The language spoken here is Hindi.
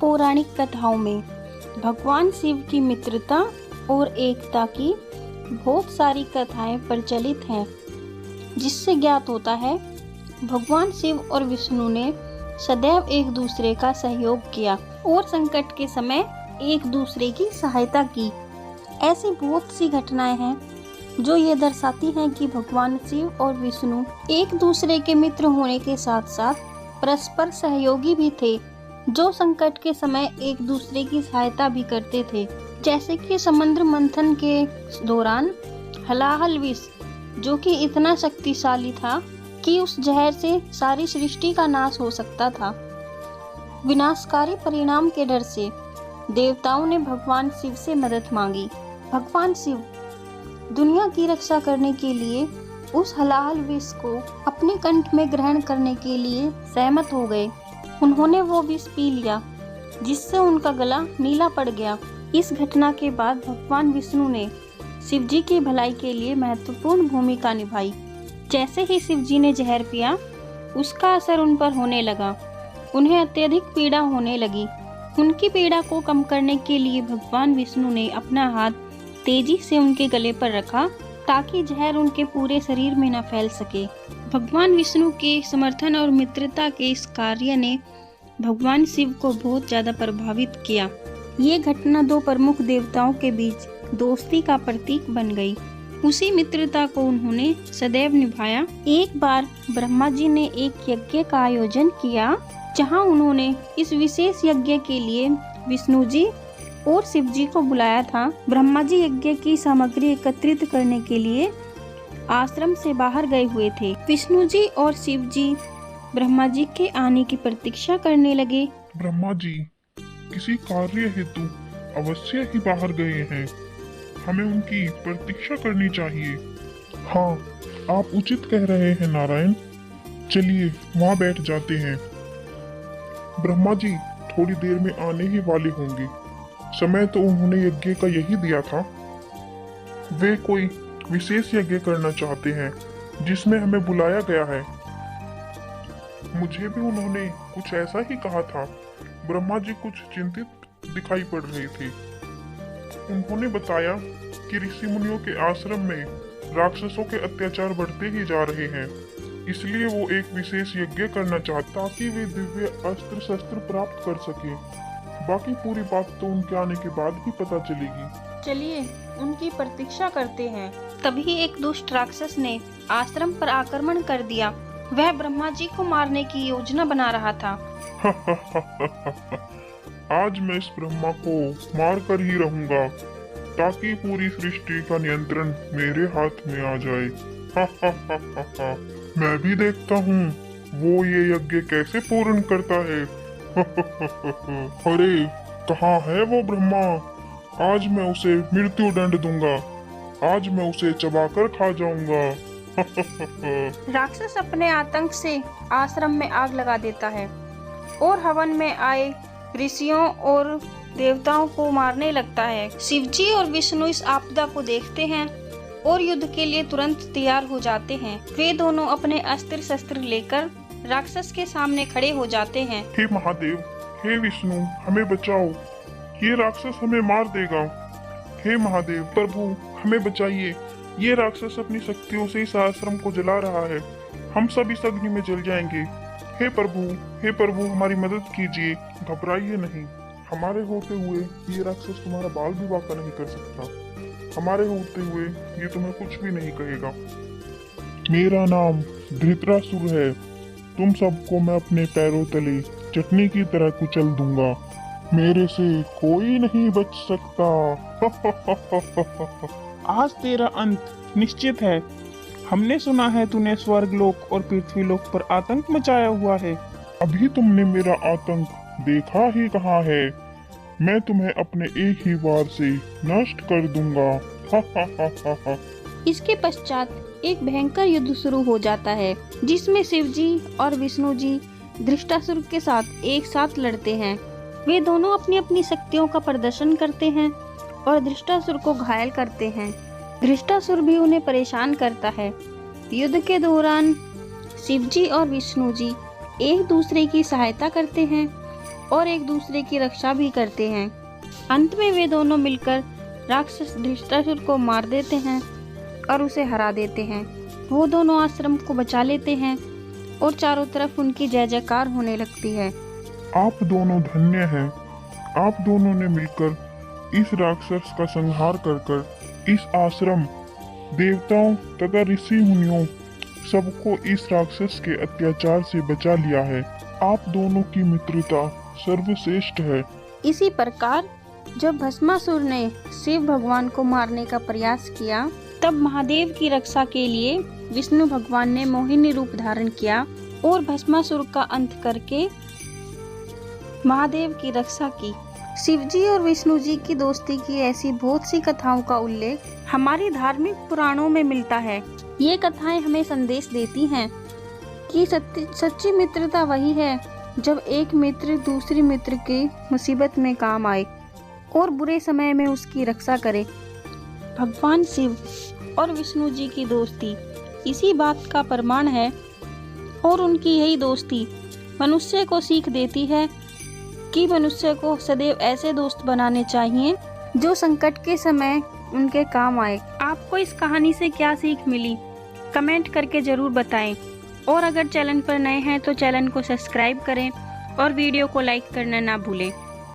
पौराणिक कथाओं में भगवान शिव की मित्रता और एकता की बहुत सारी कथाएं प्रचलित हैं, जिससे ज्ञात होता है भगवान शिव और विष्णु ने सदैव एक दूसरे का सहयोग किया और संकट के समय एक दूसरे की सहायता की। ऐसी बहुत सी घटनाएं हैं जो ये दर्शाती हैं कि भगवान शिव और विष्णु एक दूसरे के मित्र होने के साथ साथ परस्पर सहयोगी भी थे, जो संकट के समय एक दूसरे की सहायता भी करते थे। जैसे कि समुद्र मंथन के दौरान हलाहल विष, जो कि इतना शक्तिशाली था कि उस जहर से सारी सृष्टि का नाश हो सकता था। विनाशकारी परिणाम के डर से देवताओं ने भगवान शिव से मदद मांगी। भगवान शिव दुनिया की रक्षा करने के लिए उस हलाहल विष को अपने कंठ में ग्रहण करने के लिए सहमत हो गए। उन्होंने वो विष पी लिया, जिससे उनका गला नीला पड़ गया। इस घटना के बाद भगवान विष्णु ने शिव जी की भलाई के लिए महत्वपूर्ण भूमिका निभाई। जैसे ही शिव जी ने जहर पिया, उसका असर उन पर होने लगा। उन्हें अत्यधिक पीड़ा होने लगी। उनकी पीड़ा को कम करने के लिए भगवान विष्णु ने अपना हाथ तेजी से उनके गले पर रखा, ताकि जहर उनके पूरे शरीर में न फैल सके। भगवान विष्णु के समर्थन और मित्रता के इस कार्य ने भगवान शिव को बहुत ज्यादा प्रभावित किया। ये घटना दो प्रमुख देवताओं के बीच दोस्ती का प्रतीक बन गई। उसी मित्रता को उन्होंने सदैव निभाया। एक बार ब्रह्मा जी ने एक यज्ञ का आयोजन किया, जहां उन्होंने इस विशेष यज्ञ के लिए विष्णु जी और शिव जी को बुलाया था। ब्रह्मा जी यज्ञ की सामग्री एकत्रित करने के लिए आश्रम से बाहर गए हुए थे। विष्णु जी और शिव जी ब्रह्मा जी के आने की प्रतीक्षा करने लगे। ब्रह्मा जी किसी कार्य हेतु अवश्य ही बाहर गए हैं, हमें उनकी प्रतीक्षा करनी चाहिए। हाँ, आप उचित कह रहे हैं नारायण, चलिए वहाँ बैठ जाते हैं। ब्रह्मा जी थोड़ी देर में आने ही वाले होंगे। समय तो उन्होंने यज्ञ का यही दिया था। वे कोई विशेष यज्ञ करना चाहते हैं जिसमें हमें बुलाया गया है। मुझे भी उन्होंने कुछ ऐसा ही कहा था। ब्रह्मा जी कुछ चिंतित दिखाई पड़ रहे थे। उन्होंने बताया कि ऋषि मुनियों के आश्रम में राक्षसों के अत्याचार बढ़ते ही जा रहे हैं, इसलिए वो एक विशेष यज्ञ करना चाहता ताकि वे दिव्य अस्त्र शस्त्र प्राप्त कर सके। बाकी पूरी बात तो उनके आने के बाद ही पता चलेगी। चलिए उनकी प्रतीक्षा करते हैं। तभी एक दुष्ट राक्षस ने आश्रम पर आक्रमण कर दिया। वह ब्रह्मा जी को मारने की योजना बना रहा था। आज मैं इस ब्रह्मा को मार कर ही रहूंगा, ताकि पूरी सृष्टि का नियंत्रण मेरे हाथ में आ जाए। मैं भी देखता हूँ वो ये यज्ञ कैसे पूर्ण करता है। अरे कहाँ है वो ब्रह्मा? आज मैं उसे मृत्यु दंड दूंगा। आज मैं उसे चबाकर खा जाऊंगा। राक्षस अपने आतंक से आश्रम में आग लगा देता है और हवन में आए ऋषियों और देवताओं को मारने लगता है। शिवजी और विष्णु इस आपदा को देखते हैं और युद्ध के लिए तुरंत तैयार हो जाते हैं। वे दोनों अपने अस्त्र शस्त्र लेकर राक्षस के सामने खड़े हो जाते हैं। हे महादेव, हे विष्णु, हमें बचाओ, ये राक्षस हमें मार देगा। हे महादेव प्रभु, हमें बचाइए, ये राक्षस अपनी शक्तियों से इस आश्रम को जला रहा है, हम सब इस अग्नि में जल जाएंगे। हे प्रभु हमारी मदद कीजिए, घबराइए नहीं। हमारे होते हुए ये राक्षस तुम्हारा बाल भी बांका नहीं कर सकता। हमारे होते हुए ये तुम्हें कुछ भी नहीं कहेगा। मेरा नाम धृतरासुर है। तुम सबको मैं अपने पैरों तले चटनी की तरह कुचल दूंगा। मेरे से कोई नहीं बच सकता। आज तेरा अंत निश्चित है। हमने सुना है तूने स्वर्गलोक और पृथ्वीलोक पर आतंक मचाया हुआ है। अभी तुमने मेरा आतंक देखा ही कहाँ है। मैं तुम्हें अपने एक ही वार से नष्ट कर दूंगा। इसके पश्चात एक भयंकर युद्ध शुरू हो जाता है, जिसमें शिव जी और विष्णु जी धृष्टासुर के साथ एक साथ लड़ते हैं। वे दोनों अपनी अपनी शक्तियों का प्रदर्शन करते हैं और धृष्टासुर को घायल करते हैं। धृष्टासुर भी उन्हें परेशान करता है। युद्ध के दौरान शिव जी और विष्णु जी एक दूसरे की सहायता करते हैं और एक दूसरे की रक्षा भी करते हैं। अंत में वे दोनों मिलकर राक्षस धृतराष्ट्र को मार देते हैं और उसे हरा देते हैं। वो दोनों आश्रम को बचा लेते हैं और चारों तरफ उनकी जय जयकार होने लगती है। आप दोनों धन्य हैं। आप दोनों ने मिलकर इस राक्षस का संहार कर इस आश्रम, देवताओं तथा ऋषि मुनियों सबको इस राक्षस के अत्याचार से बचा लिया है। आप दोनों की मित्रता सर्वश्रेष्ठ है। इसी प्रकार जब भस्मासुर ने शिव भगवान को मारने का प्रयास किया, तब महादेव की रक्षा के लिए विष्णु भगवान ने मोहिनी रूप धारण किया और भस्मासुर का अंत करके महादेव की रक्षा की। शिवजी और विष्णु जी की दोस्ती की ऐसी बहुत सी कथाओं का उल्लेख हमारी धार्मिक पुराणों में मिलता है। ये कथाएं हमें संदेश देती हैं कि सच्ची मित्रता वही है जब एक मित्र दूसरे मित्र की मुसीबत में काम आए और बुरे समय में उसकी रक्षा करे। भगवान शिव और विष्णु जी की दोस्ती इसी बात का प्रमाण है और उनकी यही दोस्ती मनुष्य को सीख देती है कि मनुष्य को सदैव ऐसे दोस्त बनाने चाहिए जो संकट के समय उनके काम आए। आपको इस कहानी से क्या सीख मिली, कमेंट करके जरूर बताएं। और अगर चैनल पर नए हैं तो चैनल को सब्सक्राइब करें और वीडियो को लाइक करना ना भूलें।